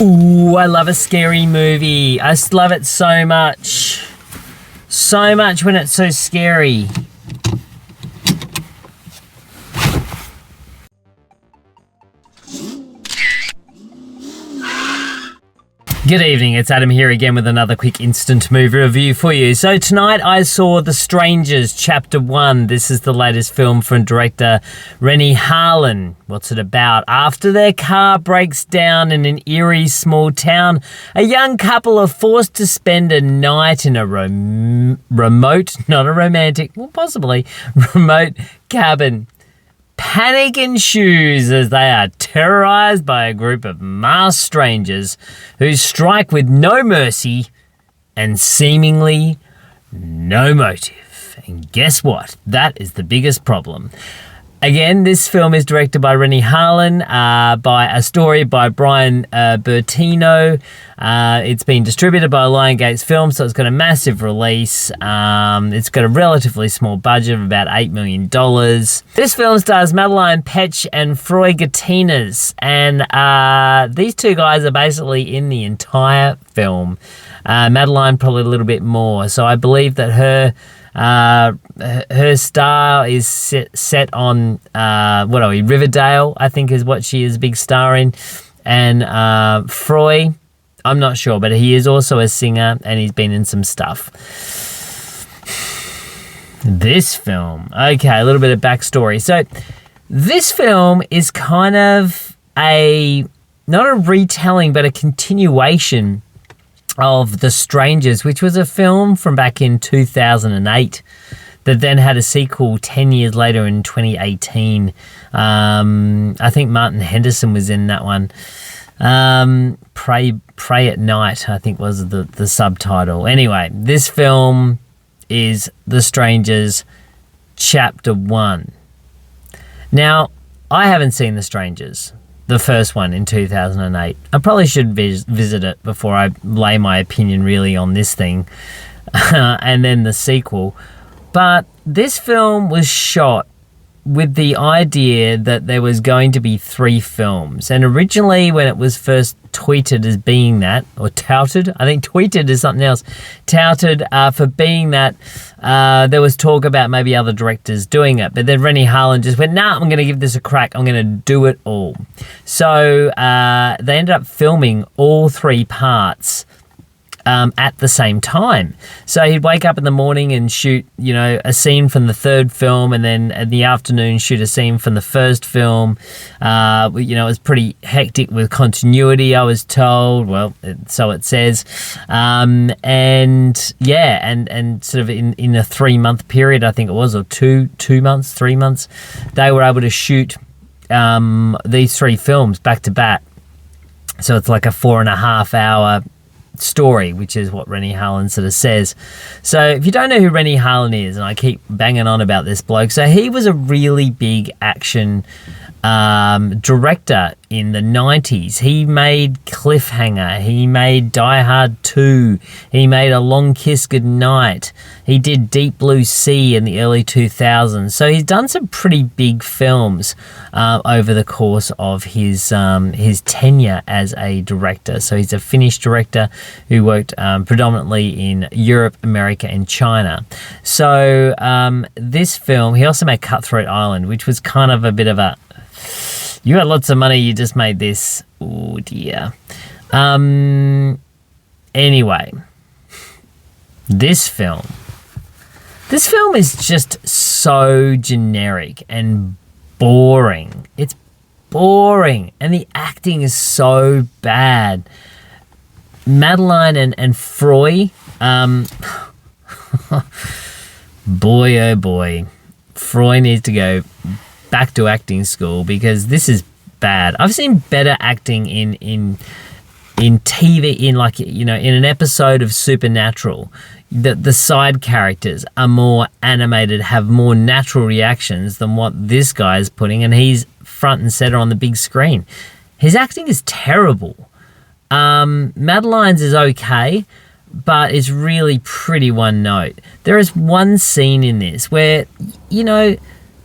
Ooh, I love a scary movie. I just love it so much. So much when it's so scary. Good evening, it's Adam here again with another quick instant movie review for you. So tonight I saw The Strangers Chapter 1. This is the latest film from director Renny Harlin. What's it about? After their car breaks down in an eerie small town, a young couple are forced to spend a night in a remote, not a romantic, well possibly, remote cabin. Panic ensues as they are terrorized by a group of masked strangers who strike with no mercy and seemingly no motive. And guess what? That is the biggest problem. Again, this film is directed by Renny Harlin, by a story by Brian Bertino. It's been distributed by Lion Gates Films, so it's got a massive release. It's got a relatively small budget of about $8 million. This film stars Madeleine Petsch and Froy Gatinas, and these two guys are basically in the entire film. Madeleine probably a little bit more, so I believe that her star is set on Riverdale, I think is what she is a big star in. And Froy, I'm not sure, but he is also a singer and he's been in some stuff. This film, okay, a little bit of backstory. So this film is kind of not a retelling, but a continuation of The Strangers, which was a film from back in 2008 that then had a sequel 10 years later in 2018. I think Martin Henderson was in that one. Pray at Night, I think was the subtitle. Anyway, this film is The Strangers Chapter 1. Now, I haven't seen The Strangers, the first one in 2008. I probably should visit it before I lay my opinion really on this thing. And then the sequel. But this film was shot with the idea that there was going to be 3 films. And originally when it was first tweeted as being that, or touted, I think tweeted is something else, touted for being that, there was talk about maybe other directors doing it. But then Renny Harlin just went, nah, I'm going to give this a crack. I'm going to do it all. So they ended up filming all 3 parts at the same time. So he'd wake up in the morning and shoot, a scene from the 3rd film, and then in the afternoon shoot a scene from the 1st film. It was pretty hectic with continuity, I was told. Well, so it says. And sort of in a 3-month period, I think it was, or 2 months, 3 months, they were able to shoot these 3 films back to back. So it's like a 4.5 hour story, which is what Renny Harlin sort of says. So if you don't know who Renny Harlin is, and I keep banging on about this bloke, so he was a really big action director in the 90s. He made Cliffhanger, he made Die Hard 2, he made A Long Kiss Goodnight, he did Deep Blue Sea in the early 2000s. So he's done some pretty big films over the course of his tenure as a director. So he's a Finnish director who worked predominantly in Europe, America, and China. So this film, he also made Cutthroat Island, which was kind of a bit of a, you had lots of money, you just made this. Oh dear. Anyway, this film is just so generic and boring. It's boring, and the acting is so bad. Madeleine and Froy, boy oh boy, Froy needs to go back to acting school, because this is bad. I've seen better acting in TV, in an episode of Supernatural. The side characters are more animated, have more natural reactions than what this guy is putting, and he's front and center on the big screen. His acting is terrible. Madeleine's is okay, but it's really pretty one note. There is one scene in this where,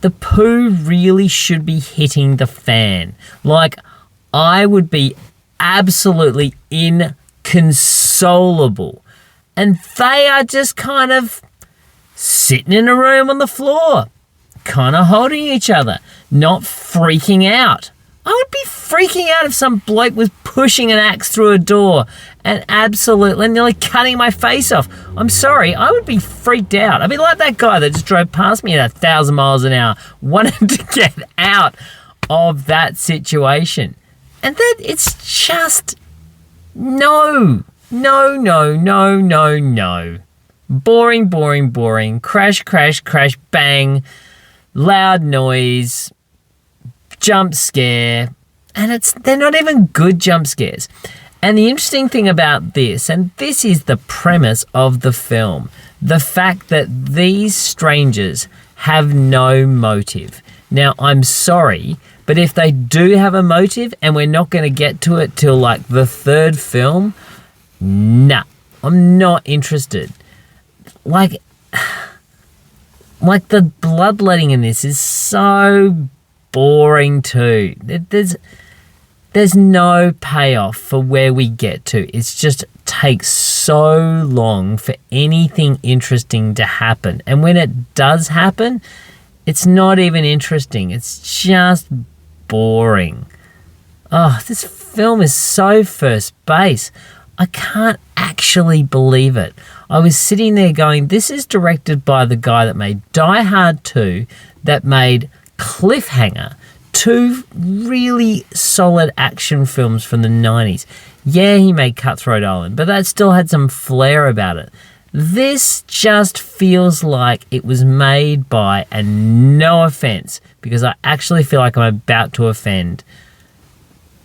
the poo really should be hitting the fan. Like, I would be absolutely inconsolable. And they are just kind of sitting in a room on the floor, kind of holding each other, not freaking out. I would be freaking out if some bloke was pushing an axe through a door and absolutely nearly cutting my face off. I'm sorry, I would be freaked out. I'd be like that guy that just drove past me at 1,000 miles an hour, wanting to get out of that situation. And then it's just no. Boring. Crash, bang, loud noise, jump scare, and they're not even good jump scares. And the interesting thing about this, and this is the premise of the film, the fact that these strangers have no motive. Now, I'm sorry, but if they do have a motive and we're not going to get to it till like the third film, nah, I'm not interested. Like the bloodletting in this is so boring too. There's no payoff for where we get to. It just takes so long for anything interesting to happen. And when it does happen, it's not even interesting. It's just boring. Oh, this film is so first base. I can't actually believe it. I was sitting there going, this is directed by the guy that made Die Hard 2, that made Cliffhanger, two really solid action films from the 90s. Yeah, he made Cutthroat Island, but that still had some flair about it. This just feels like it was made by, and no offense, because I actually feel like I'm about to offend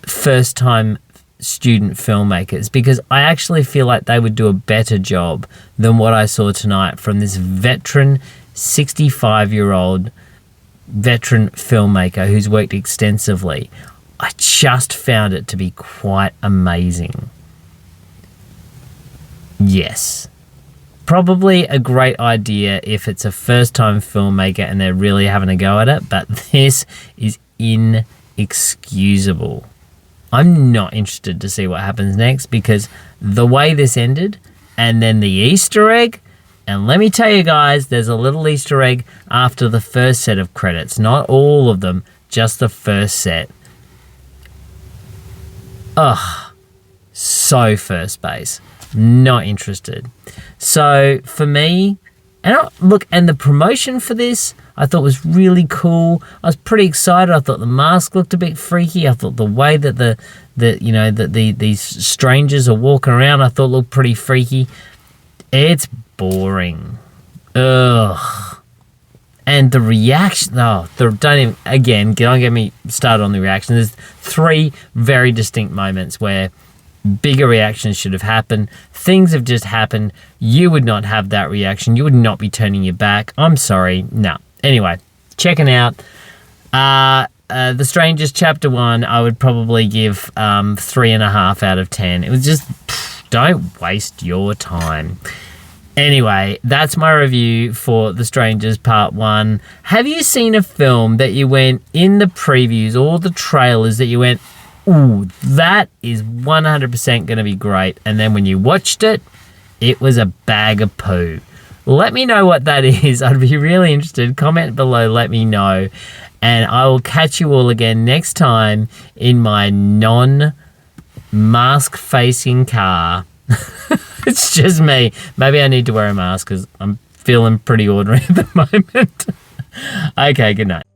first-time student filmmakers, because I actually feel like they would do a better job than what I saw tonight from this veteran 65-year-old veteran filmmaker who's worked extensively. I just found it to be quite amazing. Yes, probably a great idea if it's a first-time filmmaker and they're really having a go at it, but this is inexcusable. I'm not interested to see what happens next, because the way this ended, and then the Easter egg, and let me tell you guys, there's a little Easter egg after the first set of credits. Not all of them, just the first set. Ugh, so first base. Not interested. So for me, and the promotion for this I thought was really cool. I was pretty excited. I thought the mask looked a bit freaky. I thought the way that these strangers are walking around, I thought looked pretty freaky. It's boring. Ugh. And the reaction, don't get me started on the reaction. There's 3 very distinct moments where bigger reactions should have happened. Things have just happened. You would not have that reaction. You would not be turning your back. I'm sorry. No. Anyway, checking out The Strangers Chapter 1, I would probably give 3.5 out of 10. It was just, don't waste your time. Anyway, that's my review for The Strangers Part 1. Have you seen a film that you went in the previews or the trailers that you went, ooh, that is 100% going to be great, and then when you watched it, it was a bag of poo? Let me know what that is. I'd be really interested. Comment below, let me know. And I will catch you all again next time in my non-mask facing car. It's just me. Maybe I need to wear a mask because I'm feeling pretty ordinary at the moment. Okay, good night.